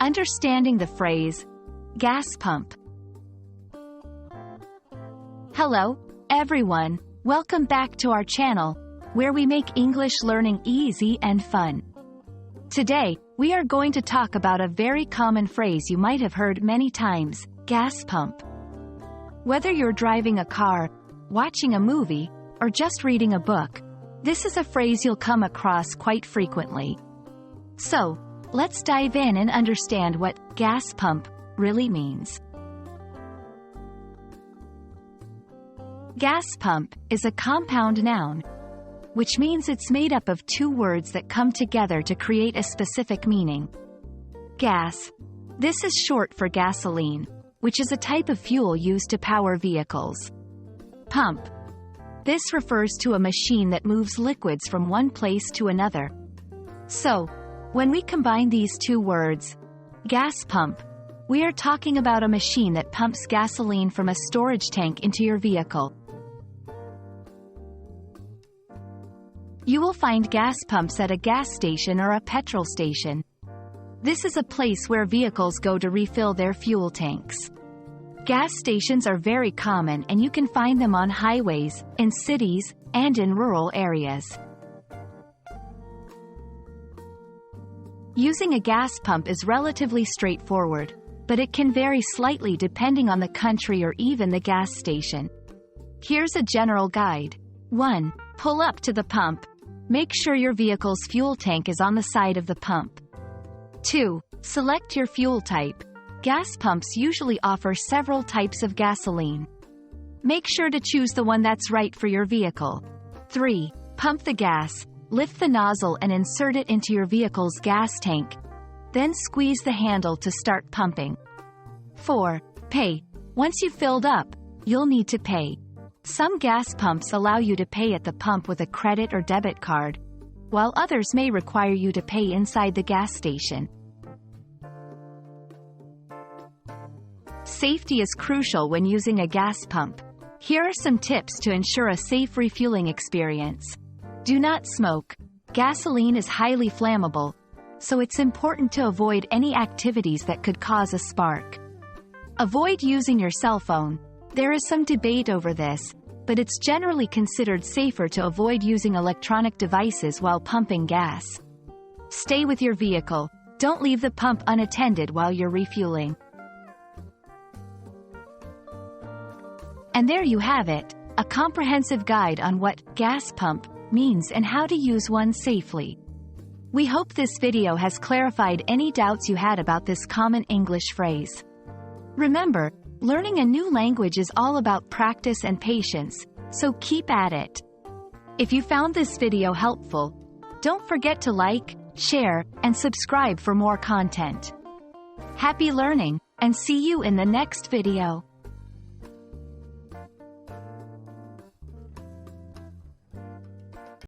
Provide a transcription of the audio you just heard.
Understanding the phrase, gas pump. Hello, everyone. Welcome back to our channel, where we make English learning easy and fun. Today, we are going to talk about a very common phrase you might have heard many times, gas pump. Whether you're driving a car, watching a movie, or just reading a book, this is a phrase you'll come across quite frequently. So, let's dive in and understand what gas pump really means. Gas pump is a compound noun, which means it's made up of two words that come together to create a specific meaning. Gas. This is short for gasoline, which is a type of fuel used to power vehicles. Pump. This refers to a machine that moves liquids from one place to another. So, when we combine these two words, gas pump, we are talking about a machine that pumps gasoline from a storage tank into your vehicle. You will find gas pumps at a gas station or a petrol station. This is a place where vehicles go to refill their fuel tanks. Gas stations are very common and you can find them on highways, in cities, and in rural areas. Using a gas pump is relatively straightforward, but it can vary slightly depending on the country or even the gas station. Here's a general guide. 1. Pull up to the pump. Make sure your vehicle's fuel tank is on the side of the pump. 2. Select your fuel type. Gas pumps usually offer several types of gasoline. Make sure to choose the one that's right for your vehicle. 3. Pump the gas. Lift the nozzle and insert it into your vehicle's gas tank. Then squeeze the handle to start pumping. 4. Pay. Once you've filled up, you'll need to pay. Some gas pumps allow you to pay at the pump with a credit or debit card, while others may require you to pay inside the gas station. Safety is crucial when using a gas pump. Here are some tips to ensure a safe refueling experience. Do not smoke. Gasoline is highly flammable, so it's important to avoid any activities that could cause a spark. Avoid using your cell phone. There is some debate over this, but it's generally considered safer to avoid using electronic devices while pumping gas. Stay with your vehicle. Don't leave the pump unattended while you're refueling. And there you have it, a comprehensive guide on what gas pump means and how to use one safely. We hope this video has clarified any doubts you had about this common English phrase. Remember, learning a new language is all about practice and patience, so keep at it. If you found this video helpful, don't forget to like, share, and subscribe for more content. Happy learning, and see you in the next video.